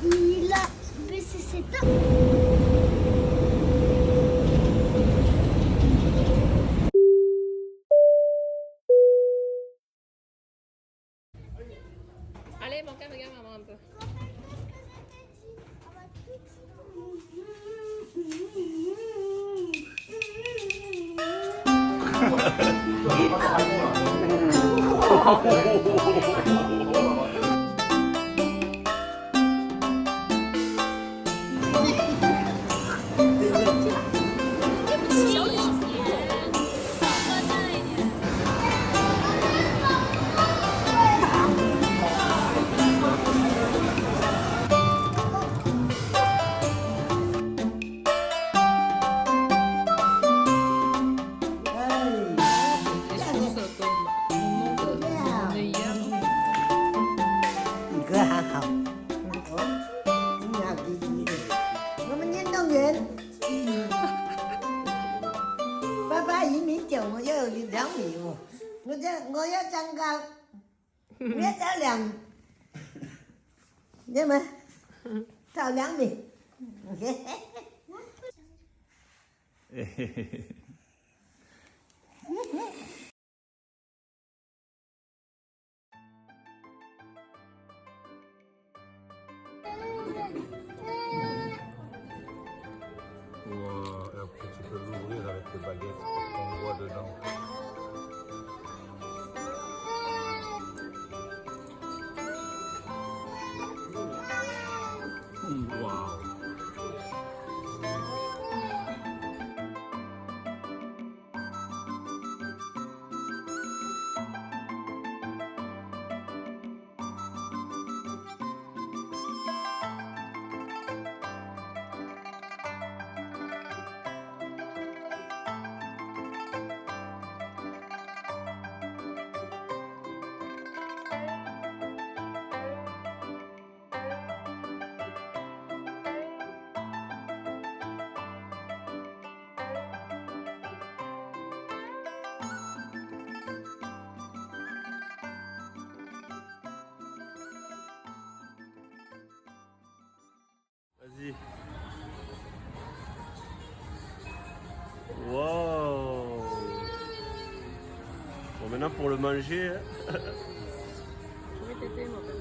Il a baissé ses dents. Allez, mon cœur, regarde maman un peu. Wow, et après tu peux l'ouvrir avec les baguettes qu'on voit dedans. Wow. Vas-y. Wow. Bon, maintenant pour le manger. Hein. Je vais téter, mon père.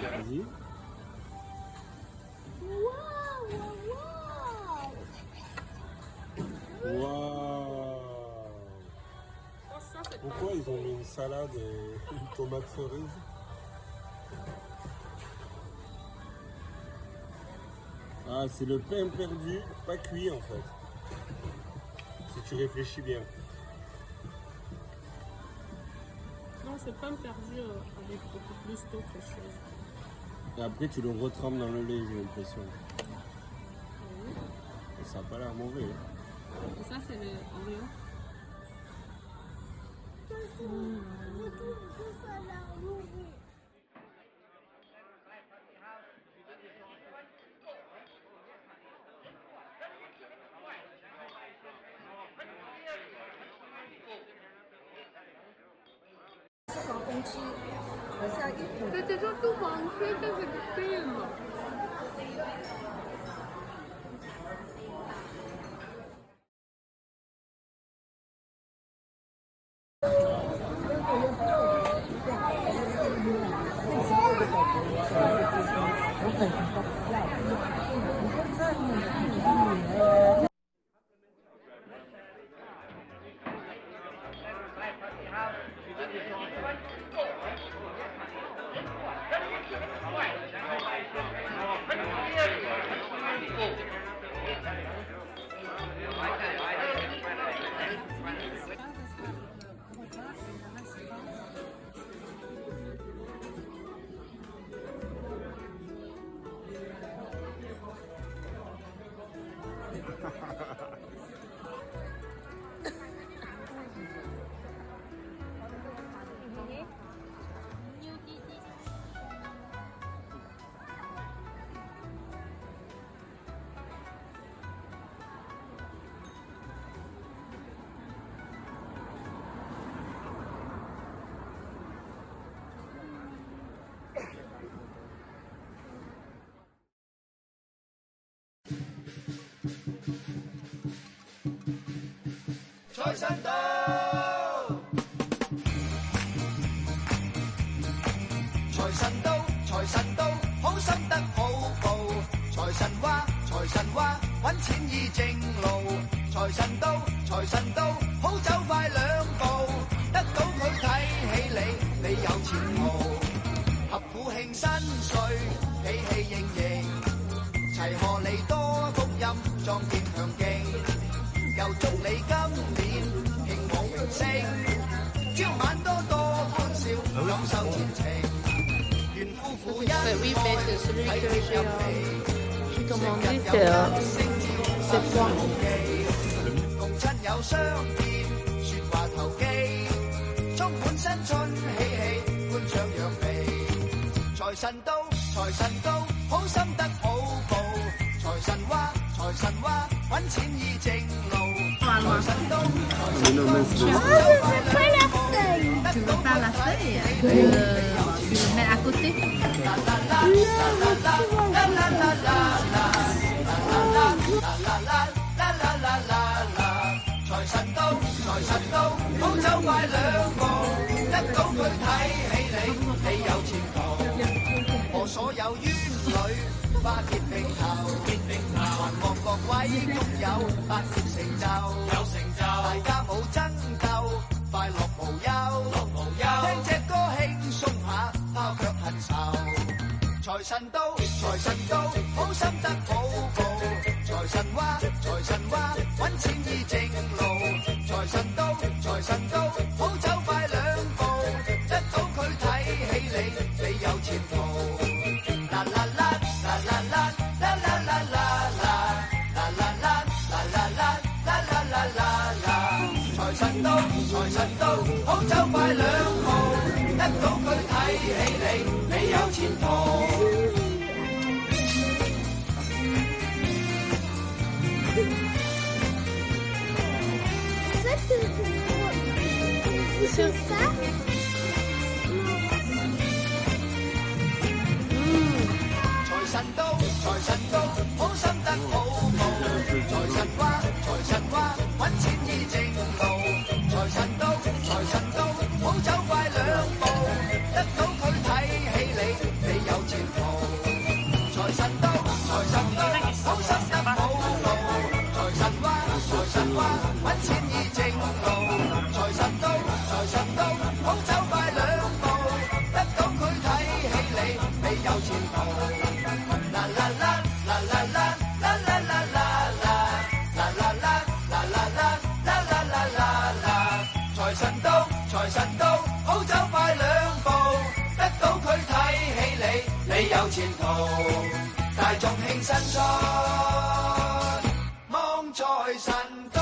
Vas-y. Waouh. Pourquoi ils ont mis une salade et une tomate cerise? Ah, c'est le pain perdu, pas cuit en fait. Si tu réfléchis bien. Non, c'est pas perdu avec beaucoup plus d'autres choses. Et après tu le retrempes dans le lait, j'ai l'impression. Et ça n'a pas l'air mauvais. Hein. Et ça, c'est le Oreo. C'était surtout pensé que c'était film. 財神到，財神到，財神到，好心得好報。財神話，財神話，揾錢易正路。財神到，財神到，好走快兩步。得到佢睇起你，你有前途。合府慶新歲，喜氣盈盈，齊賀你多福音，壯健強勁。又祝你今年興旺榮升，朝晚多多歡笑，感受前程。願夫婦恩愛，體貼入微，成日有吉星照，心中無忌。共親友相見，説話投機，充滿新春喜氣，歡唱揚眉。財神到，財神到，好心得好報。財神話，財神話，揾錢易正路。財神到，財神到，Je ne sais pas la feuille. Tu veux pas la feuille? Tu le mets à côté?財神到，財神到，好走快兩步，得到佢睇起你，你有前途。和所有冤侶花結並頭，還望各位擁有百年成就，大家冇爭鬥，快樂無憂，聽隻歌輕鬆下，拋卻恨愁。財神到，財神到，好心得好報。財神話，財神話，揾錢易正路。財神到，財神到，好走快兩步，得到佢睇起你，你有前途。啦啦啦啦啦啦啦啦啦啦啦啦啦啦啦啦啦啦啦。財神到，財神到，好走快兩步，得到佢睇起你，你有前途。C'est ça?財神到，財神到，好心得好報。財神話，財神話，揾錢易正路。財神到，財神到，好走快兩步，得到佢睇起你，你有前途。財神到，財神到，好心得好報。財神話，財神話，揾錢易正路。財神到，財神到，好走快兩步，得到佢睇起你，你有前途。啦啦啦啦啦啦啦啦啦啦啦啦啦啦啦啦啦啦啦。財神到，財神到，好走快兩步，得到佢睇起你，你有前途。大眾慶新春，望財神到。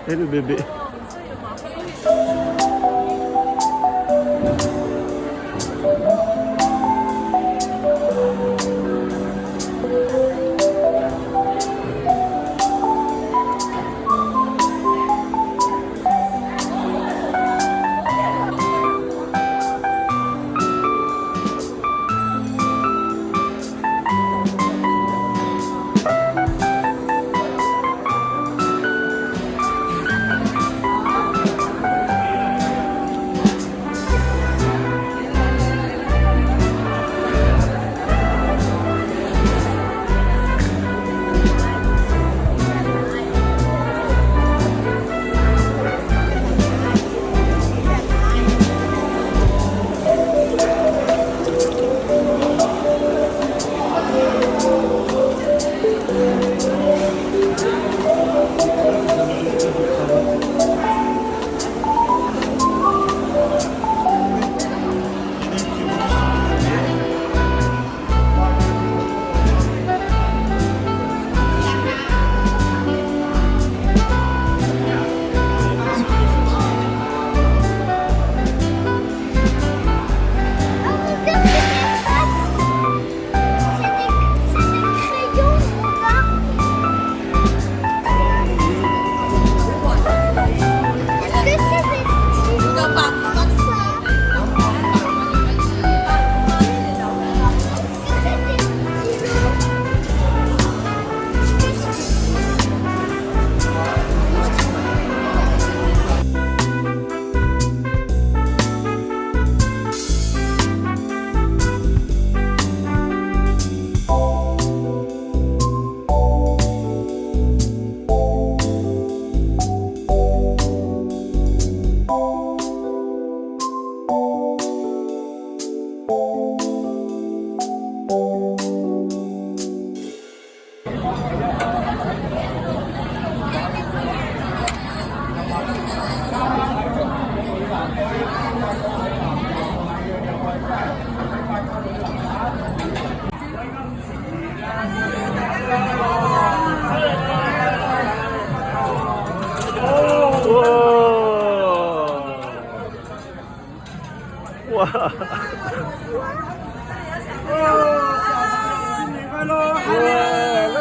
Et le bébé. 哇！新年快乐！快乐！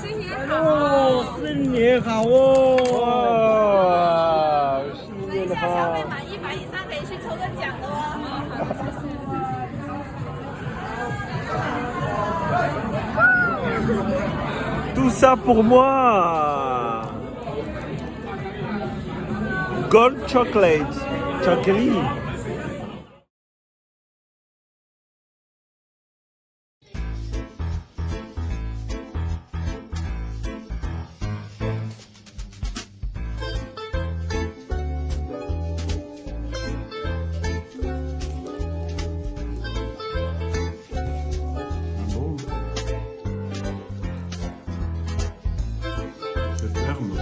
新年好！哦，新年好哦！哇，新年好！消费满100以上可以去抽个奖的哦。Tout ça pour moi. Gold chocolate, chocolat. C'est ferme.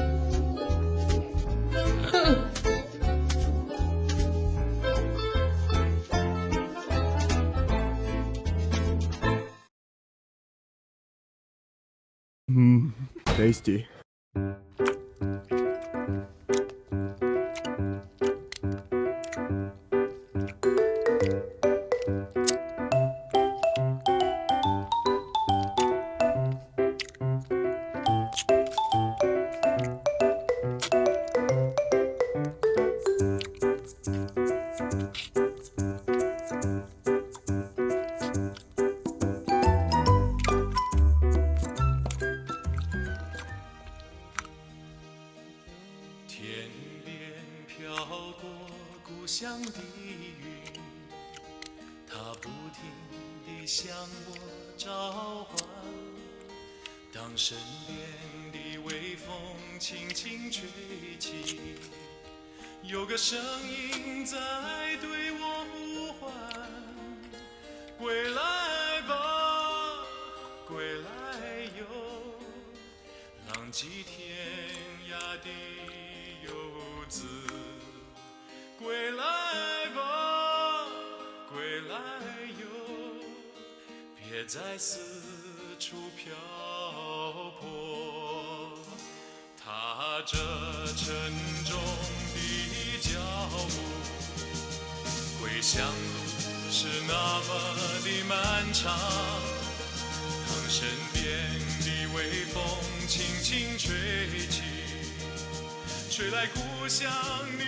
Tasty.向我召唤，当身边的微风轻轻吹起，有个声音在对我呼唤，归来吧，归来哟，浪迹天涯的游子，归来吧，归来哟，别再四处漂泊，踏着沉重的脚步，归乡路是那么的漫长，当身边的微风轻轻吹起，吹来故乡的